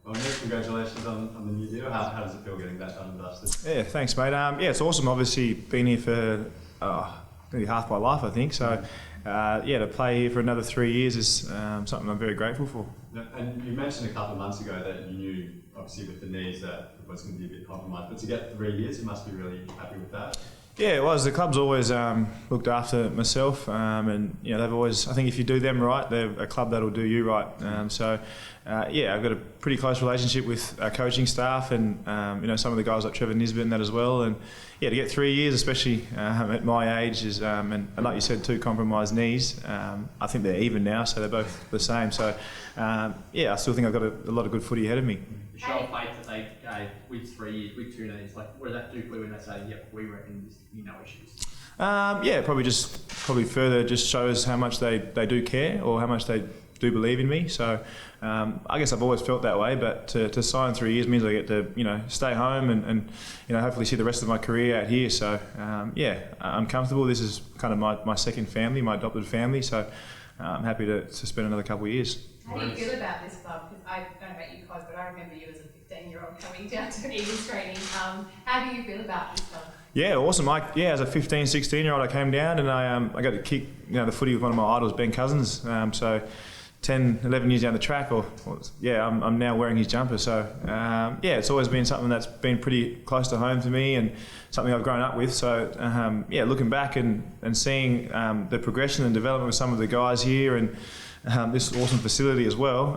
Well, Nic, congratulations on the new deal. How does it feel getting that done and dusted? Yeah, thanks, mate. Yeah, it's awesome. Obviously, been here for nearly half my life, I think. So, to play here for another 3 years is something I'm very grateful for. And you mentioned a couple of months ago that you knew, obviously, with the knees that it was going to be a bit compromised. But to get 3 years, you must be really happy with that. Yeah, it was. The club's always looked after myself, and they've always. I think if you do them right, they're a club that'll do you right. I've got a pretty close relationship with our coaching staff, and some of the guys like Trevor Nisbet and that as well. And to get 3 years, especially at my age, is and like you said, 2 compromised knees. I think they're even now, so they're both the same. So I still think I've got a lot of good footy ahead of me. The show of faith that they gave with 3 years, with 2 knees, what does that do for you when they say, "Yep, we reckon there's no issues"? Probably further just shows how much they do care or how much they do believe in me. So I guess I've always felt that way, but to sign 3 years means I get to stay home and hopefully see the rest of my career out here. So I'm comfortable. This is kind of my second family, my adopted family. So I'm happy to spend another couple of years. How do you feel about this club? Because I don't know about you guys, but I remember you as a 15-year-old coming down to Eagles training. How do you feel about this club? Yeah, awesome. As a 15, 16-year-old, I came down and I got to kick the footy with one of my idols, Ben Cousins. So 10, 11 years down the track, I'm now wearing his jumper. So it's always been something that's been pretty close to home to me and something I've grown up with. So looking back and seeing the progression and development of some of the guys here and this awesome facility as well,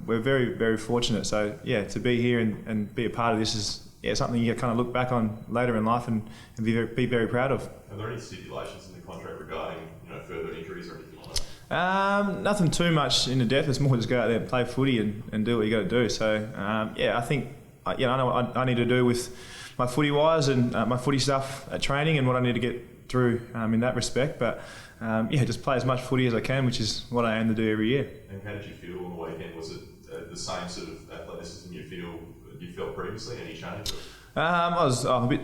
we're very, very fortunate. So to be here and be a part of this is something you kind of look back on later in life and be very proud of. Are there any stipulations in the contract regarding further injuries or anything like that? Nothing too much into depth. It's more just go out there and play footy and do what you got to do. So I think I know what I need to do with my footy wise and my footy stuff at training and what I need to get through in that respect. But just play as much footy as I can, which is what I aim to do every year. And how did you feel on the weekend? Was it the same sort of athleticism you felt previously? Any change? I was a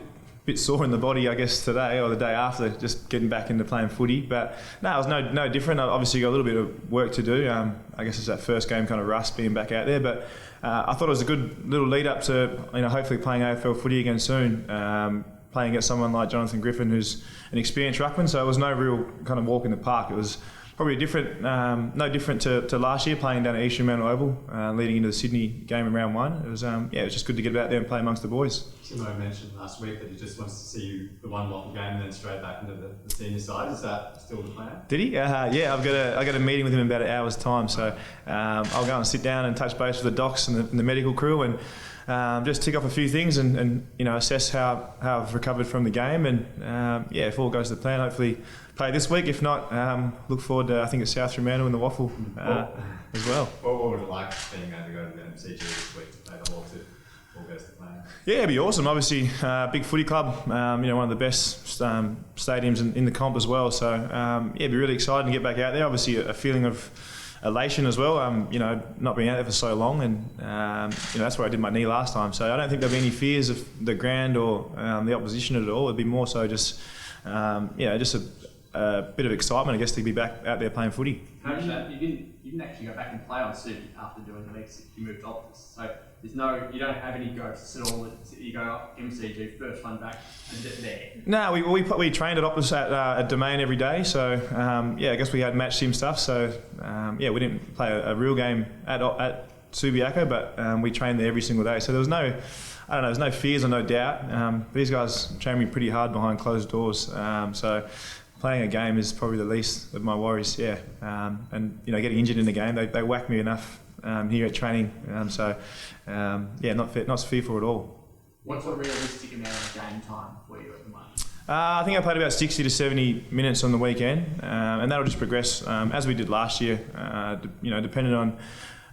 bit sore in the body, I guess, today or the day after, just getting back into playing footy. But no, it was no different. I obviously got a little bit of work to do. I guess it's that first game kind of rust being back out there. But I thought it was a good little lead up to hopefully playing AFL footy again soon. Playing against someone like Jonathan Griffin, who's an experienced ruckman, so it was no real kind of walk in the park. It was probably different, no different to last year, playing down at East Fremantle Oval, leading into the Sydney game in round 1. It was it was just good to get out there and play amongst the boys. Simo mentioned last week that he just wants to see you the one WAFL game and then straight back into the senior side. Is that still the plan? Did he? I got a meeting with him in about an hour's time, so I'll go and sit down and touch base with the docs and the medical crew and just tick off a few things and assess how I've recovered from the game and if all goes to plan, hopefully play this week. If not, look forward to, I think it's South Fremantle in the WAFL as well. What would it like being able to go to the MCG this week to play the Hawks if all goes to plan? Yeah, it'd be awesome. Obviously, big footy club, one of the best stadiums in the comp as well. So it'd be really exciting to get back out there. Obviously a feeling of elation as well, not being out there for so long, and that's where I did my knee last time. So I don't think there'll be any fears of the ground or the opposition at all. It'd be more so just a bit of excitement, I guess, to be back out there playing footy. You didn't actually go back and play on Super after doing the legs. You moved Optus, so you don't have any ghosts at all. You go up MCG first one back and there. No, we trained at Optus at Domain every day. So I guess we had match sim stuff. So we didn't play a real game at Subiaco, but we trained there every single day. So there was there's no fears or no doubt. These guys train me pretty hard behind closed doors. So playing a game is probably the least of my worries. And getting injured in the game, they whack me enough here at training. Not fearful at all. What's a realistic amount of game time for you at the moment? I think I played about 60 to 70 minutes on the weekend, and that'll just progress as we did last year. Depending on,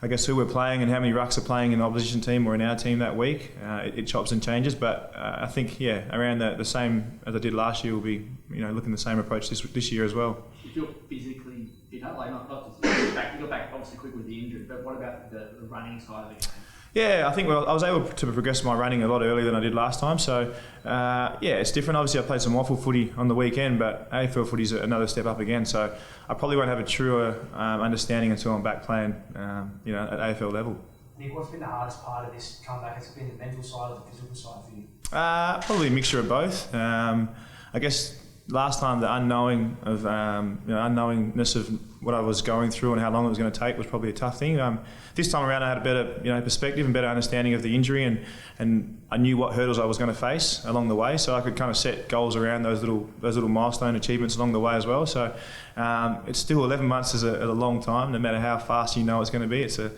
I guess, who we're playing and how many rucks are playing in the opposition team or in our team that week, it chops and changes. But I think around the same as I did last year, we'll be looking the same approach this year as well. You feel physically fitter, like not just you got back obviously quick with the injury, but what about the running side of the game? Yeah, I think I was able to progress my running a lot earlier than I did last time. So, it's different. Obviously, I played some WAFL footy on the weekend, but AFL footy is another step up again. So, I probably won't have a truer understanding until I'm back playing, at AFL level. Nick, what's been the hardest part of this comeback? Has it been the mental side or the physical side for you? Probably a mixture of both. I guess last time the unknowingness of what I was going through and how long it was going to take was probably a tough thing. This time around I had a better perspective and better understanding of the injury, and I knew what hurdles I was going to face along the way, so I could kind of set goals around those little milestone achievements along the way as well. So it's still 11 months is a long time, no matter how fast you know it's going to be. It's a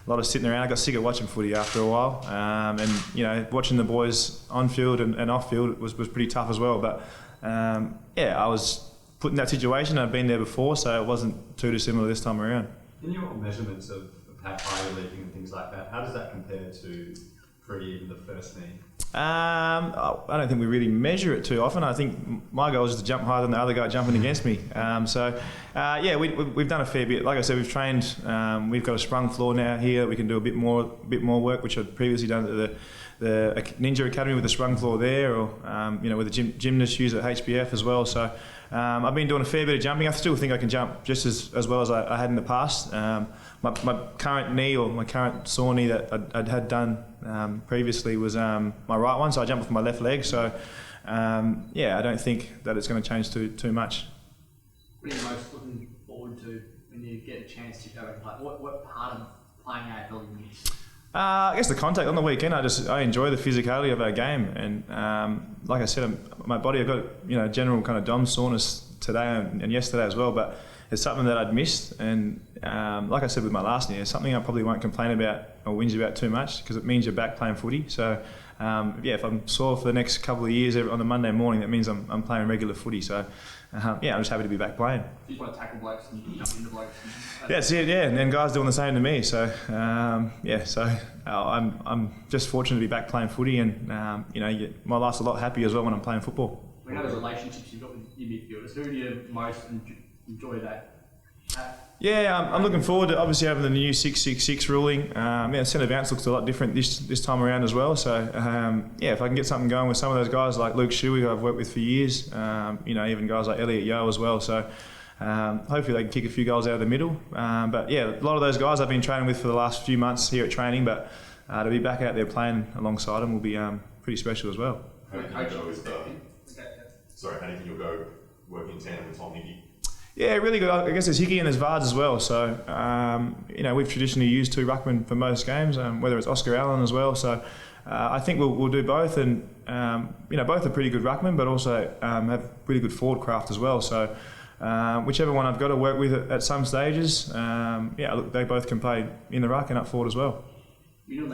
lot of sitting around. I got sick of watching footy after a while, and watching the boys on field and off field was pretty tough as well. But I was put in that situation. I've been there before, so it wasn't too dissimilar this time around. In your measurements of how high you're leaping and things like that, how does that compare to even the first knee? I don't think we really measure it too often. I think my goal is to jump higher than the other guy jumping against me. We've done a fair bit. Like I said, we've trained. We've got a sprung floor now here. We can do a bit more work, which I'd previously done at the Ninja Academy with the sprung floor there, or with the gymnast use at HBF as well. So I've been doing a fair bit of jumping. I still think I can jump just as well as I had in the past. My current knee, or my current sore knee that I'd had done previously, was my right one, so I jumped with my left leg. So I don't think that it's going to change too much. What are you most looking forward to when you get a chance to go and play? What part of playing AFL do you miss? I guess the contact on the weekend. I enjoy the physicality of our game, and like I said, my body, I've got general kind of DOM soreness today and yesterday as well, but it's something that I'd missed, and like I said with my last year, it's something I probably won't complain about or whinge about too much, because it means you're back playing footy. So if I'm sore for the next couple of years on a Monday morning, that means I'm playing regular footy. So I'm just happy to be back playing. You just want to tackle blokes and jump into blokes. That's it, yeah. And then guys doing the same to me. So I'm just fortunate to be back playing footy, and my life's a lot happier as well when I'm playing football. We know the relationships you've got with your midfielders. Who do you most enjoy that? I'm looking forward to obviously having the new 6-6-6 ruling. Centre bounce looks a lot different this time around as well. So if I can get something going with some of those guys like Luke Shuey, who I've worked with for years, even guys like Elliot Yeo as well. So hopefully they can kick a few goals out of the middle. A lot of those guys I've been training with for the last few months here at training, but to be back out there playing alongside them will be pretty special as well. How do you think you'll go with how do you think you'll go working in tandem with Tom Hickey? Yeah, really good. I guess there's Hickey and there's Vards as well. So, we've traditionally used two ruckmen for most games, whether it's Oscar Allen as well. So, I think we'll do both, and both are pretty good ruckmen, but also have really good forward craft as well. So, whichever one I've got to work with at some stages, they both can play in the ruck and up forward as well. You're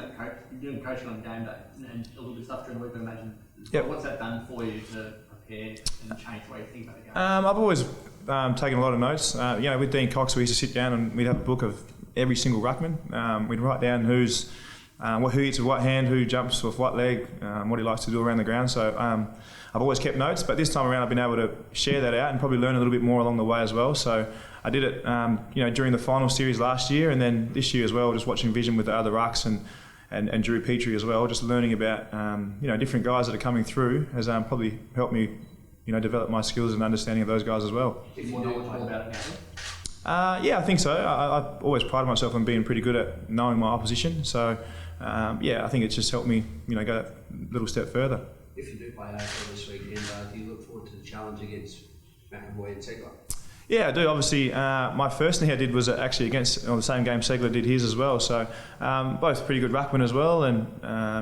doing coaching on game day and a little bit of stuff during the week, I imagine. Yep. What's that done for you to prepare and change the way you think about the game? I've always taken a lot of notes. With Dean Cox, we used to sit down and we'd have a book of every single ruckman. We'd write down who hits with what hand, who jumps with what leg, what he likes to do around the ground. So I've always kept notes, but this time around I've been able to share that out and probably learn a little bit more along the way as well. So I did it, during the final series last year, and then this year as well, just watching vision with the other rucks and Drew Petrie as well, just learning about different guys that are coming through has probably helped me develop my skills and understanding of those guys as well. Is more knowledgeable about it now? I think so. I've always prided myself on being pretty good at knowing my opposition. So, I think it's just helped me, go that little step further. If you do play AFL this weekend, do you look forward to the challenge against McAvoy and Segler? Yeah, I do. Obviously, my first thing I did was actually against the same game Segler did his as well. So, both pretty good ruckmen as well, and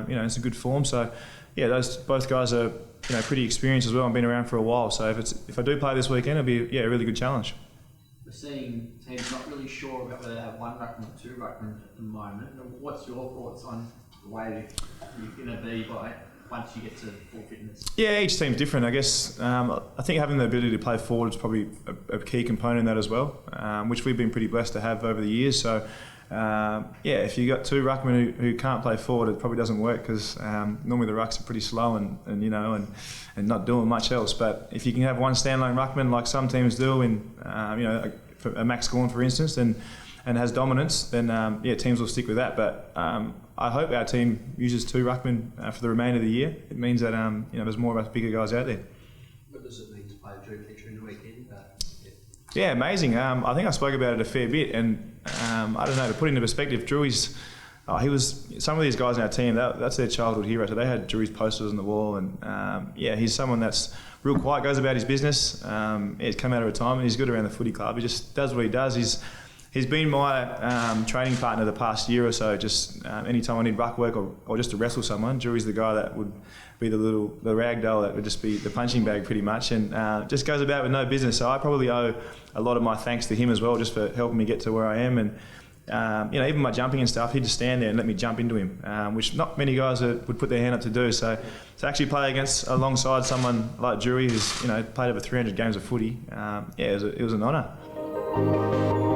it's a good form. So, those both guys are pretty experienced as well and been around for a while. So if I do play this weekend, it'll be a really good challenge. We're seeing teams not really sure about whether they have one ruckman or two ruckmen at the moment. What's your thoughts on the way you're going to be by once you get to full fitness? Yeah, each team's different. I guess I think having the ability to play forward is probably a key component in that as well, which we've been pretty blessed to have over the years. So if you got two ruckmen who can't play forward, it probably doesn't work, because normally the rucks are pretty slow and not doing much else. But if you can have one standalone ruckman like some teams do, in a Max Gorn for instance, and has dominance, then teams will stick with that. But I hope our team uses two ruckmen for the remainder of the year. It means that there's more of us bigger guys out there. What does it mean to play Drew Petrie in the weekend? Yeah, amazing. I think I spoke about it a fair bit, and I don't know, to put into perspective, Drewy's He was some of these guys in our team. That's their childhood hero. So they had Drew's posters on the wall, and he's someone that's real quiet, goes about his business. He's come out of retirement. He's good around the footy club. He just does what he does. He's been my training partner the past year or so. Just anytime I need ruck work or just to wrestle someone, Drew's the guy that would be the rag doll that would just be the punching bag pretty much, and just goes about with no business. So I probably owe a lot of my thanks to him as well, just for helping me get to where I am. And even my jumping and stuff, he'd just stand there and let me jump into him, which not many guys would put their hand up to do. So to actually play alongside someone like Drewy, who's played over 300 games of footy, it was an honour.